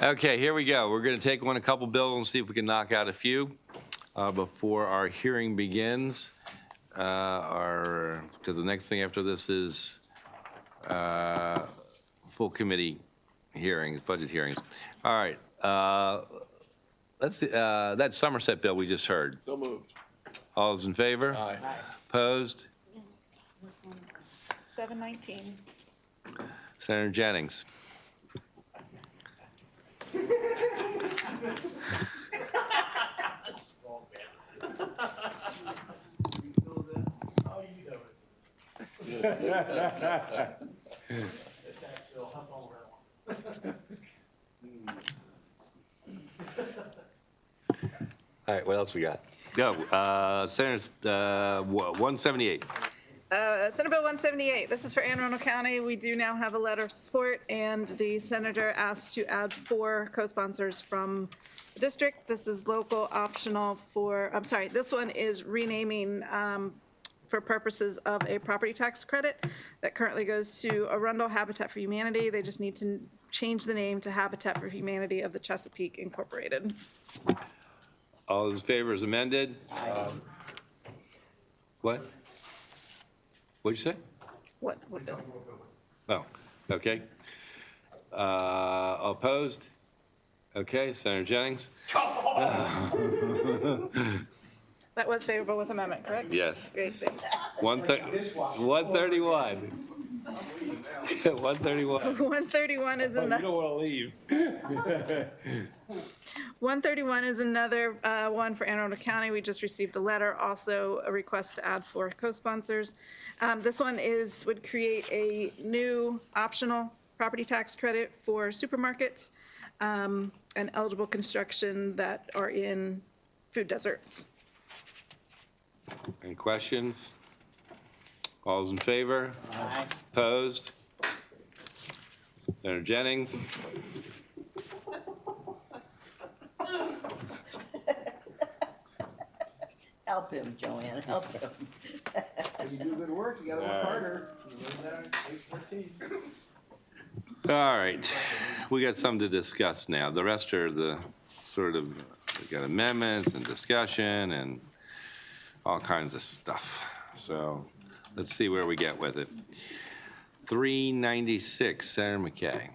Okay, here we go. We're going to take a couple bills and see if we can knock out a few before our hearing begins. Because the next thing after this is full committee hearings, budget hearings. All right. Let's see. That Somerset bill we just heard. So moved. All those in favor? Aye. Opposed? 719. Senator Jennings. All right, what else we got? Go, Senator 178. Senate Bill 178, this is for Anne Arundel County. We do now have a letter of support, and the senator asked to add 4 co-sponsors from the district. This is local optional for, I'm sorry, this one is renaming for purposes of a property tax credit that currently goes to Arundel Habitat for Humanity. They just need to change the name to Habitat for Humanity of the Chesapeake Incorporated. All those in favor is amended? What? What'd you say? What bill? Oh, okay. Opposed? Okay, Senator Jennings? That was favorable with amendment, correct? Yes. Great, thanks. 131. 131. 131 is You another. don't want to leave. 131 is another one for Anne Arundel County. We just received a letter, also a request to add 4 co-sponsors. This one would create a new optional property tax credit for supermarkets and eligible construction that are in food deserts. Any questions? All those in favor? Aye. Opposed? Senator Jennings? Help him, Joanne, help him. When you do good work, you gotta work harder. You learn that at age 14. All right, we got some to discuss now. The rest are the sort of, we got amendments and discussion and all kinds of stuff. So let's see where we get with it. 396, Senator McKay.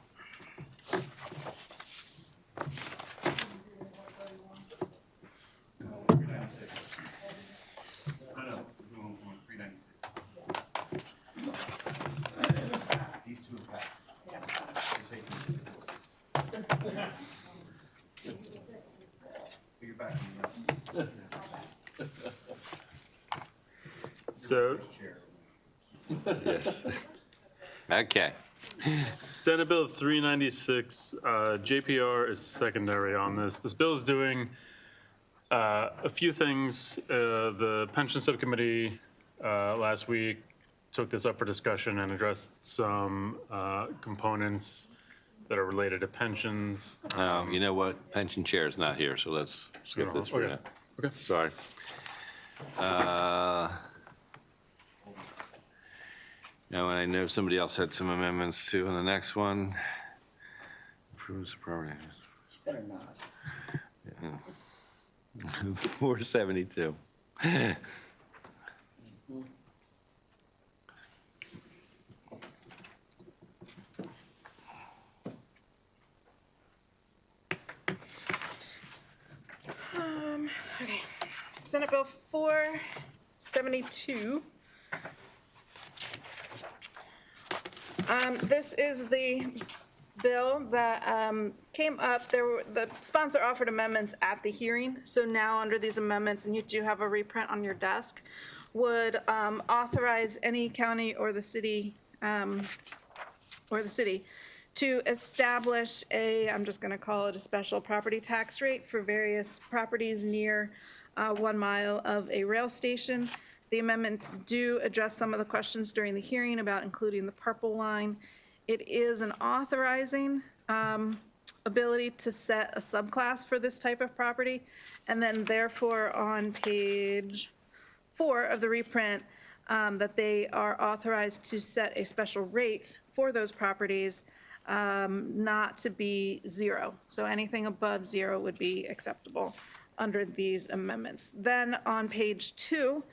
So, Yes. Okay. Senate Bill 396, JPR is secondary on this. This bill is doing a few things. The Pension Subcommittee last week took this up for discussion and addressed some components that are related to pensions. You know what? Pension chair is not here, so let's skip this for now. Okay. Sorry. Now, and I know somebody else had some amendments too on the next one. Approves the property. Better not. 472. Okay. Senate Bill 472. This is the bill that came up. The sponsor offered amendments at the hearing. So now under these amendments, and you do have a reprint on your desk, would authorize any county or the city to establish I'm just going to call it a special property tax rate for various properties near 1 mile of a rail station. The amendments do address some of the questions during the hearing about including the purple line. It is an authorizing ability to set a subclass for this type of property. And then therefore on page 4 of the reprint, that they are authorized to set a special rate for those properties not to be 0. So anything above 0 would be acceptable under these amendments. Then on page 2,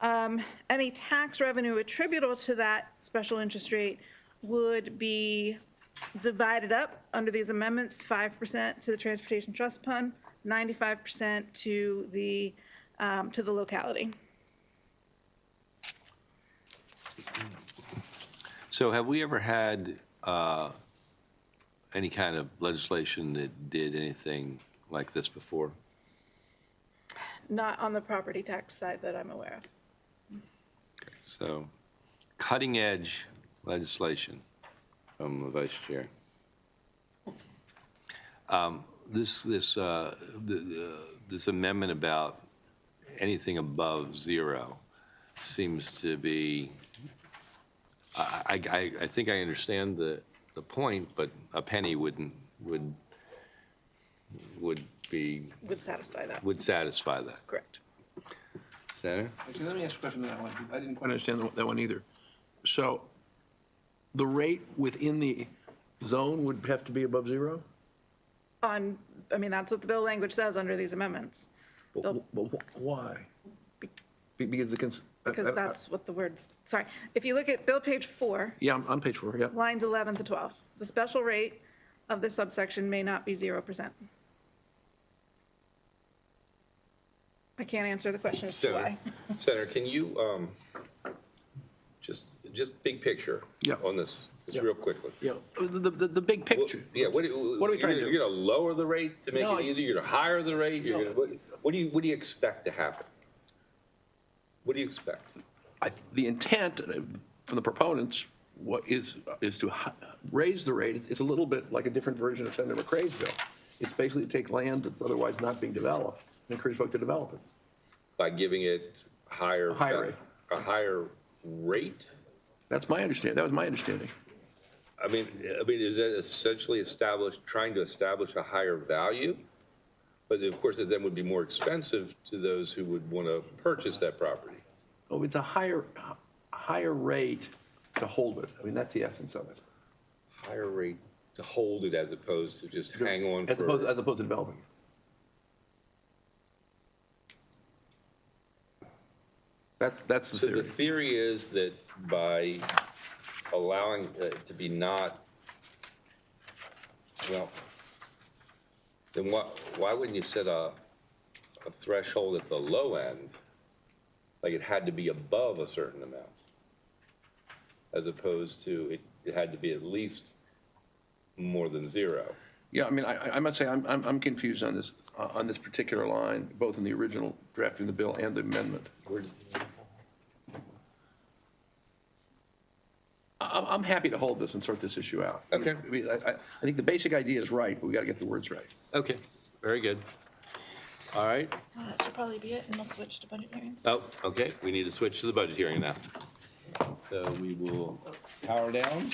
any tax revenue attributable to that special interest rate would be divided up under these amendments, 5% to the Transportation Trust Fund, 95% to the locality. So have we ever had any kind of legislation that did anything like this before? Not on the property tax side that I'm aware of. So cutting edge legislation from the vice chair. This amendment about anything above 0 seems to be, I think I understand the point, but a penny would Satisfy that. would satisfy that. Correct. Senator? Okay, let me ask a question on that one. I didn't quite understand that one either. So the rate within the zone would have to be above 0? I mean, that's what the bill language says under these amendments. But why? Because Because that's what the words, sorry. If you look at bill page 4, Yeah, I'm on page 4, yeah. lines 11 to 12, the special rate of this subsection may not be 0%. I can't answer the question as to why. Senator, can you just big picture Yeah. on this, Yeah. real quickly? Yeah, the big picture. Yeah, what are we trying to do? You're going to lower the rate to make No, it easier? You're going to higher the rate? You're No. going to, what do you expect to happen? What do you expect? The intent from the proponents is to raise the rate. It's a little bit like a different version of Senator McRae's bill. It's basically to take land that's otherwise not being developed and encourage folks to develop it. By giving it higher. A higher rate. A higher rate? That's my understanding. That was my understanding. I mean, is that essentially trying to establish a higher value? But of course, it then would be more expensive to those who would want to purchase that property. Oh, it's a higher rate to hold it. I mean, that's the essence of it. Higher rate to hold it as opposed to just hang on As for. opposed to developing. That's the So the theory. theory is that by allowing it to be not, well, then why wouldn't you set a threshold at the low end? Like it had to be above a certain amount, as opposed to it had to be at least more than 0. Yeah, I mean, I must say, I'm confused on this particular line, both in the original drafting the bill and the amendment. I'm happy to hold this and sort this issue out. Okay. I mean, I think the basic idea is right, but we got to get the words right. Okay, very good. All right. That should probably be it, and we'll switch to budget hearings. Oh, okay, we need to switch to the budget hearing now. So we will power down.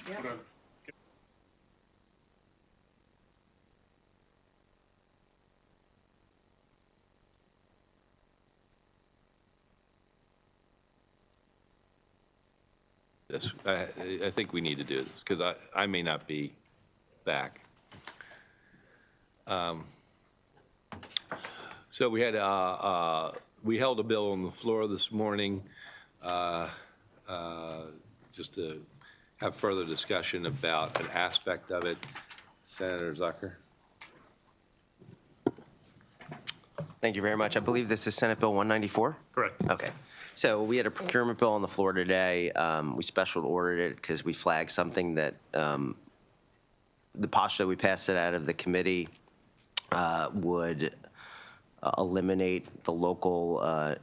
Yes, I think we need to do this, because I may not be back. So we had, we held a bill on the floor this morning, just to have further discussion about an aspect of it. Senator Zucker? Thank you very much. I believe this is Senate Bill 194? Correct. Okay. So we had a procurement bill on the floor today. We special ordered it because we flagged something that the posture that we passed it out of the committee would eliminate the local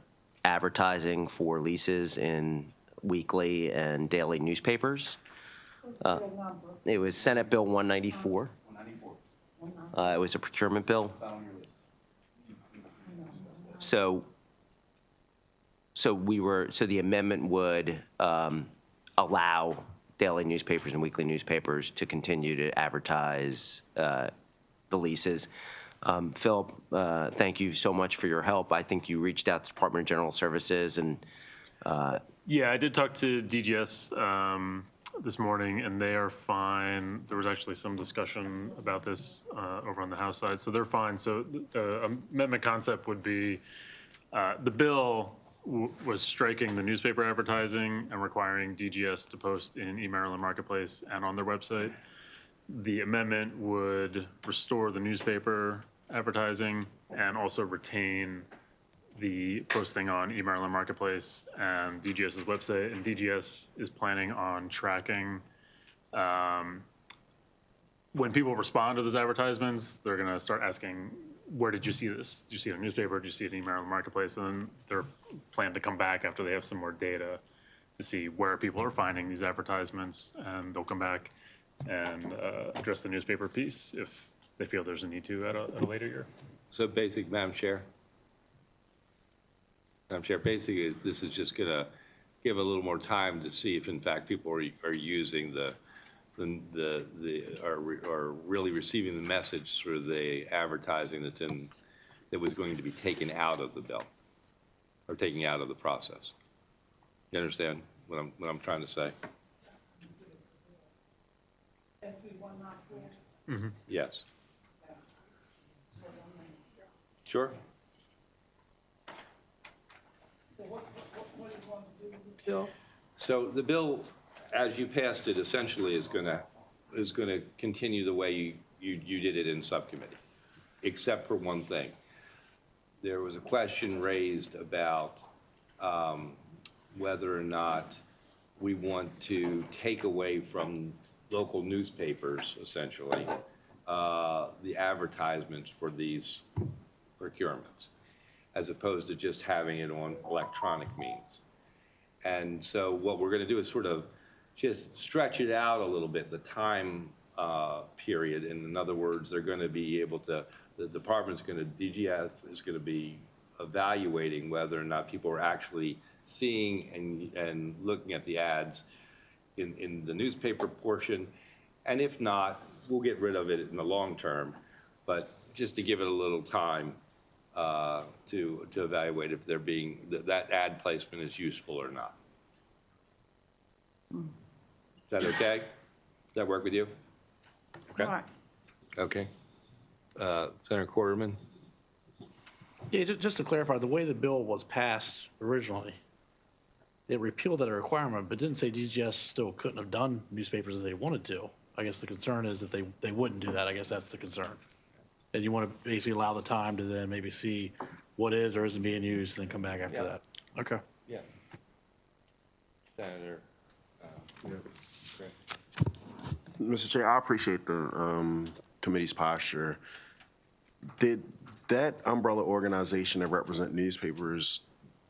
advertising for leases in weekly and daily newspapers. It was Senate Bill 194. 194. It was a procurement bill. So the amendment would allow daily newspapers and weekly newspapers to continue to advertise the leases. Philip, thank you so much for your help. I think you reached out to the Department of General Services and Yeah, I did talk to DGS this morning, and they are fine. There was actually some discussion about this over on the House side, so they're fine. So the amendment concept would be, the bill was striking the newspaper advertising and requiring DGS to post in eMaryland Marketplace and on their website. The amendment would restore the newspaper advertising and also retain the posting on eMaryland Marketplace and DGS's website. And DGS is planning on tracking, when people respond to those advertisements, they're gonna start asking, where did you see this? Did you see it in a newspaper? Did you see it in eMaryland Marketplace? And then they're planning to come back after they have some more data to see where people are finding these advertisements, and they'll come back and address the newspaper piece if they feel there's a need to at a later year. So basic, Madam Chair? Madam Chair, basically, this is just going to give a little more time to see if in fact people are using are really receiving the message through the advertising that was going to be taken out of the bill, or taken out of the process. You understand what I'm trying to say? Yes. Sure. So the bill, as you passed it, essentially is going to continue the way you did it in subcommittee, except for one thing. There was a question raised about whether or not we want to take away from local newspapers, essentially, the advertisements for these procurements, as opposed to just having it on electronic means. And so what we're going to do is sort of just stretch it out a little bit, the time period. And in other words, they're going to be able to, the department's going to, DGS is going to be evaluating whether or not people are actually seeing and looking at the ads in the newspaper portion. And if not, we'll get rid of it in the long term, but just to give it a little time to evaluate if they're being, that ad placement is useful or not. Is that okay? Does that work with you? Okay. Okay. Senator Quarterman? Yeah, just to clarify, the way the bill was passed originally, it repealed that requirement, but didn't say DGS still couldn't have done newspapers if they wanted to. I guess the concern is that they wouldn't do that. I guess that's the concern. And you want to basically allow the time to then maybe see what is or isn't being used, and then come back after that. Okay. Yeah. Senator? Mr. Chair, I appreciate the committee's posture. Did that umbrella organization that represent newspapers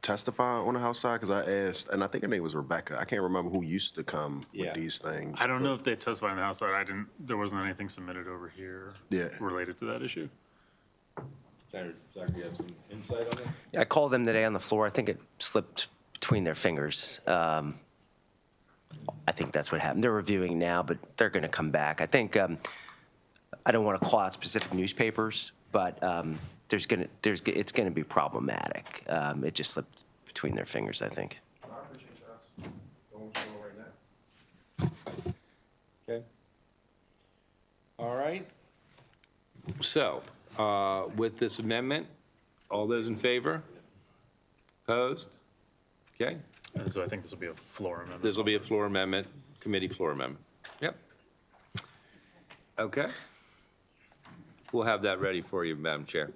testify on the House side? Because I asked, and I think her name was Rebecca. I can't remember who used to come Yeah. with these things. I don't know if they testified on the House side. There wasn't anything submitted over here Yeah. related to that issue. Senator Zucker, you have some insight on this? I called them today on the floor. I think it slipped between their fingers. I think that's what happened. They're reviewing now, but they're going to come back. I think, I don't want to call out specific newspapers, but it's going to be problematic. It just slipped between their fingers, I think. I appreciate you going right now. Okay. All right. So, with this amendment, all those in favor? Opposed? Okay. And so I think this will be a floor amendment. This will be a floor amendment, committee floor amendment. Yep. Okay. We'll have that ready for you, Madam Chair.